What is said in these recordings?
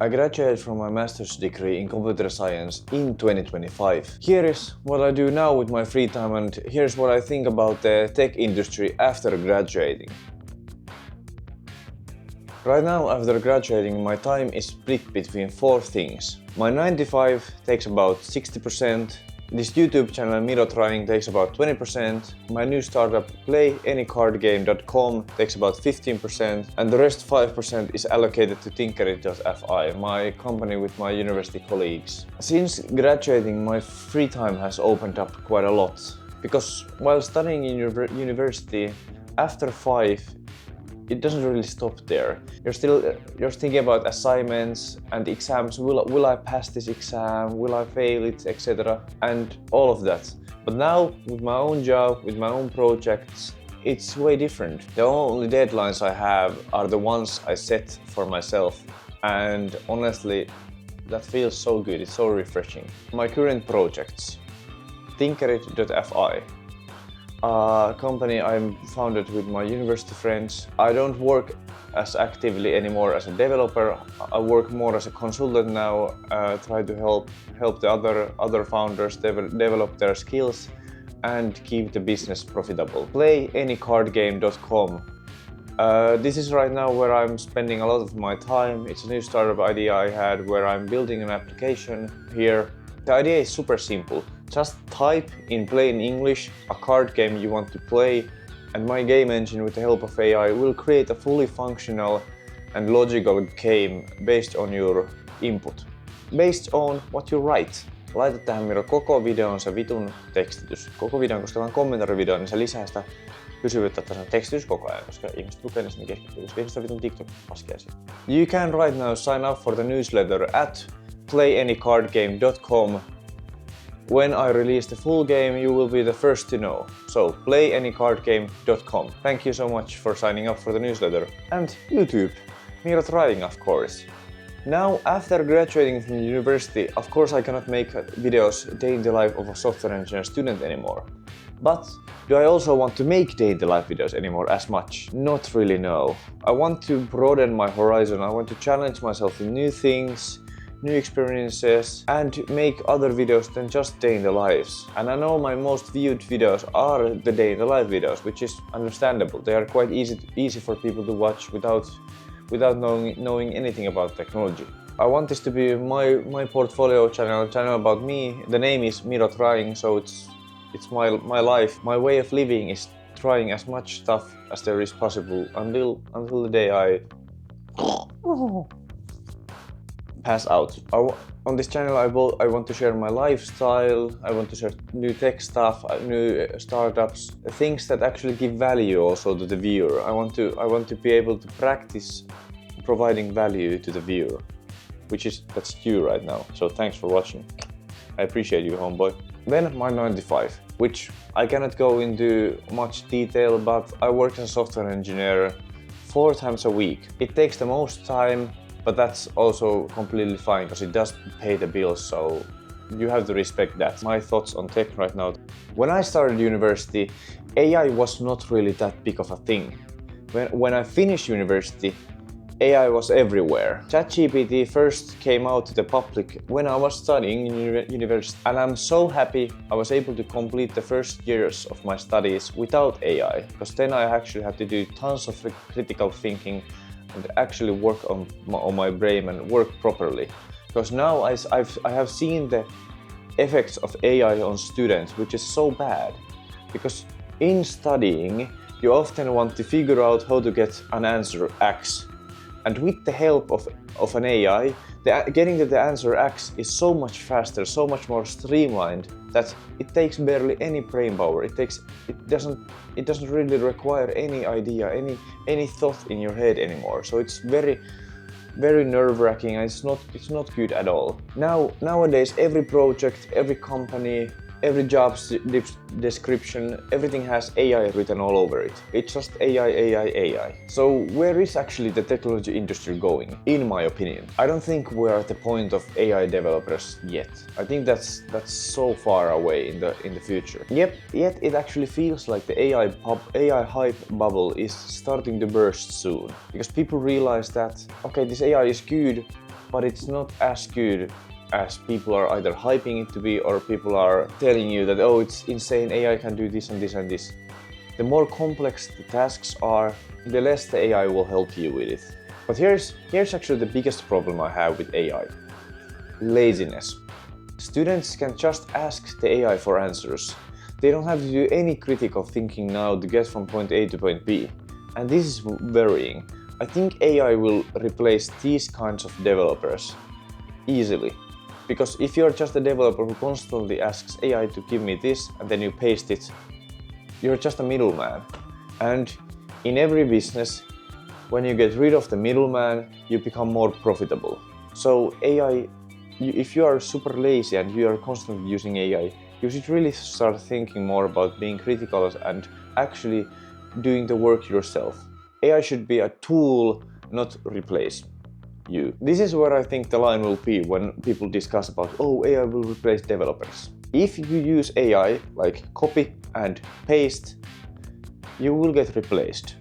I graduated from my master's degree in computer science in 2025. Here is what I do now with my free time, and here's what I think about the tech industry after graduating. Right now, after graduating, my time is split between 4 things. My 9 to 5 takes about 60%, this YouTube channel Miro Trying takes about 20%, my new startup playanycardgame.com takes about 15%, and the rest 5% is allocated to Tinkerit.fi, my company with my university colleagues. Since graduating, my free time has opened up quite a lot, because while studying in university, after 5, it doesn't really stop there. You're thinking about assignments and exams. Will I pass this exam? Will I fail it, etc. and all of that. But now, with my own job, with my own projects, it's way different. The only deadlines I have are the ones I set for myself, and honestly, that feels so good. It's so refreshing. My current projects: Tinkerit.fi, a company I founded with my university friends. I don't work as actively anymore as a developer. I work more as a consultant now, try to help the other founders develop their skills and keep the business profitable. Playanycardgame.com. This is right now where I'm spending a lot of my time. It's a new startup idea I had where I'm building an application here. The idea is super simple. Just type in plain English a card game you want to play, and my game engine with the help of AI will create a fully functional and logical game based on your input. Based on what you write. Laita tähän Miro koko videon se vitun tekstitys. Koko videon, koska tämä on kommentaarivideo, niin se lisää sitä pysyvyyttä, että se on tekstitys koko ajan, koska ihmiset lukee niin sinne keskittyy, koska ihmiset on vitun TikTok-paskia siitä. You can right now sign up for the newsletter at playanycardgame.com. When I release the full game, you will be the first to know. So, playanycardgame.com. Thank you so much for signing up for the newsletter. And YouTube. Miro Trying, of course. Now, after graduating from university, of course I cannot make videos day in the life of a software engineer student anymore. But do I also want to make day in the life videos anymore as much? Not really, no. I want to broaden my horizon. I want to challenge myself in new things, new experiences, and make other videos than just day in the lives. And I know my most viewed videos are the day in the life videos, which is understandable. They are quite easy for people to watch without knowing anything about technology. I want this to be my portfolio channel about me. The name is Miro Trying, so it's my life. My way of living is trying as much stuff as there is possible until the day I pass out. On this channel I want to share my lifestyle, I want to share new tech stuff, new startups, things that actually give value also to the viewer. I want to be able to practice providing value to the viewer, that's you right now. So thanks for watching. I appreciate you, homeboy. Then my 9 to 5, which I cannot go into much detail, but I work as a software engineer 4 times a week. It takes the most time, but that's also completely fine because it does pay the bills, so you have to respect that. My thoughts on tech right now. When I started university, AI was not really that big of a thing. When I finished university, AI was everywhere. ChatGPT first came out to the public when I was studying in university, and I'm so happy I was able to complete the first years of my studies without AI, because then I actually had to do tons of critical thinking and actually work on my brain and work properly. Because now I have seen the effects of AI on students, which is so bad. Because in studying, you often want to figure out how to get an answer X. And with the help of an AI, getting to the answer X is so much faster, so much more streamlined that it takes barely any brain power. It doesn't really require any idea, any thought in your head anymore. So it's very nerve-wracking, and it's not good at all. Nowadays, every project, every company, every job description, everything has AI written all over it. It's just AI. So where is actually the technology industry going, in my opinion? I don't think we're at the point of AI developers yet. I think that's so far away in the future. Yet it actually feels like the AI hype bubble is starting to burst soon. Because people realize that, okay, this AI is good, but it's not as good as people are either hyping it to be or people are telling you that, oh, it's insane, AI can do this and this and this. The more complex the tasks are, the less the AI will help you with it. But here's actually the biggest problem I have with AI. Laziness. Students can just ask the AI for answers. They don't have to do any critical thinking now to get from point A to point B. And this is worrying. I think AI will replace these kinds of developers easily. Because if you're just a developer who constantly asks AI to give me this and then you paste it, you're just a middleman. And in every business, when you get rid of the middleman, you become more profitable. So AI, if you are super lazy and you are constantly using AI, you should really start thinking more about being critical and actually doing the work yourself. AI should be a tool, not replace you. This is where I think the line will be when people discuss about, oh, AI will replace developers. If you use AI like copy and paste, you will get replaced.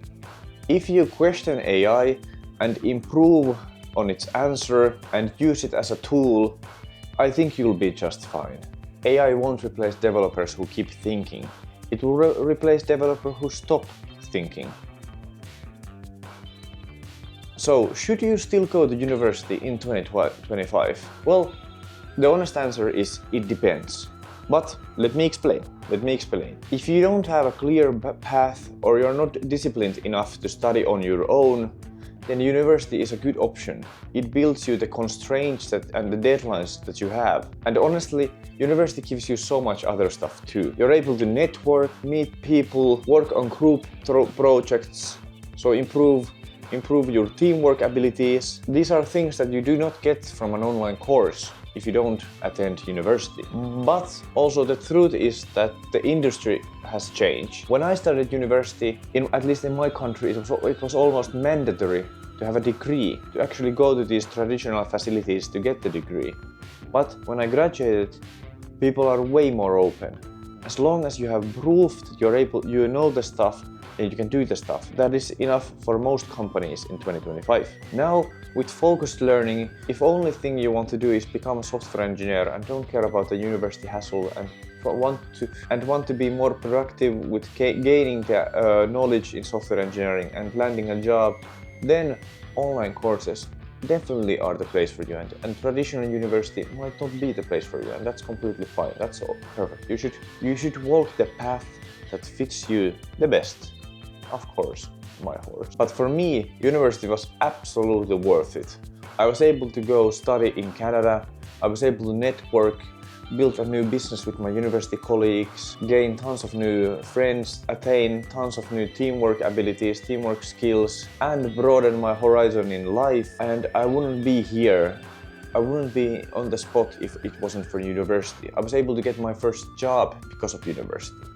If you question AI and improve on its answer and use it as a tool, I think you'll be just fine. AI won't replace developers who keep thinking. It will replace developers who stop thinking. So, should you still go to university in 2025? Well, the honest answer is it depends. But let me explain. If you don't have a clear path or you're not disciplined enough to study on your own, then university is a good option. It builds you the constraints and the deadlines that you have. And honestly, university gives you so much other stuff too. You're able to network, meet people, work on group projects, so improve your teamwork abilities. These are things that you do not get from an online course if you don't attend university. But also the truth is that the industry has changed. When I started university, at least in my country, it was almost mandatory to have a degree, to actually go to these traditional facilities to get the degree. But when I graduated, people are way more open. As long as you have proof that you know the stuff, and you can do the stuff. That is enough for most companies in 2025. Now, with focused learning, if only thing you want to do is become a software engineer and don't care about the university hassle and want to be more productive with gaining the knowledge in software engineering and landing a job, then online courses definitely are the place for you, and traditional university might not be the place for you, and that's completely fine. That's all perfect. You should walk the path that fits you the best. Of course, my horse. But for me, university was absolutely worth it. I was able to go study in Canada, I was able to network, build a new business with my university colleagues, gain tons of new friends, attain tons of new teamwork abilities, teamwork skills, and broaden my horizon in life. And I wouldn't be here, I wouldn't be on the spot if it wasn't for university. I was able to get my first job because of university.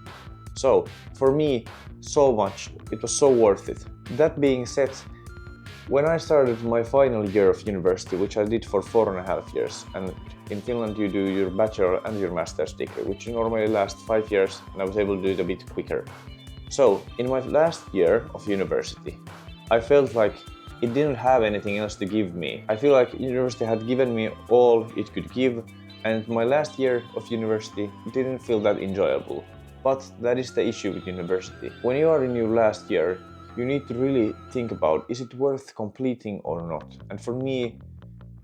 So, for me, it was so worth it. That being said, when I started my final year of university, which I did for 4.5 years, and in Finland you do your bachelor and your master's degree, which normally lasts 5 years, and I was able to do it a bit quicker. So, in my last year of university, I felt like it didn't have anything else to give me. I feel like university had given me all it could give, and my last year of university didn't feel that enjoyable. But that is the issue with university. When you are in your last year, you need to really think about, is it worth completing or not? And for me,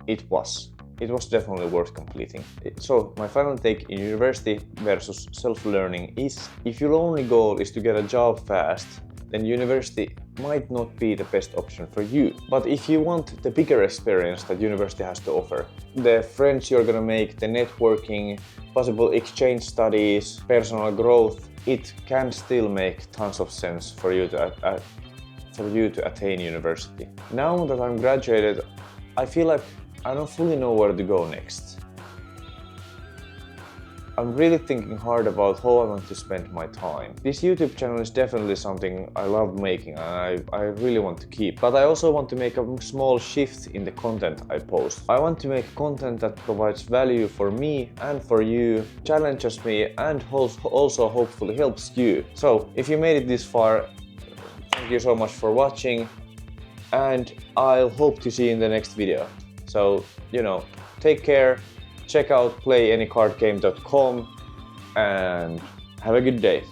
it was. It was definitely worth completing. So my final take in university versus self-learning is, if your only goal is to get a job fast, then university might not be the best option for you. But if you want the bigger experience that university has to offer, the friends you're gonna make, the networking, possible exchange studies, personal growth, it can still make tons of sense for you to attain university. Now that I'm graduated, I feel like I don't fully know where to go next. I'm really thinking hard about how I want to spend my time. This YouTube channel is definitely something I love making and I really want to keep. But I also want to make a small shift in the content I post. I want to make content that provides value for me and for you, challenges me, and also hopefully helps you. So if you made it this far, thank you so much for watching, and I'll hope to see you in the next video. So, you know, take care, check out playanycardgame.com and have a good day.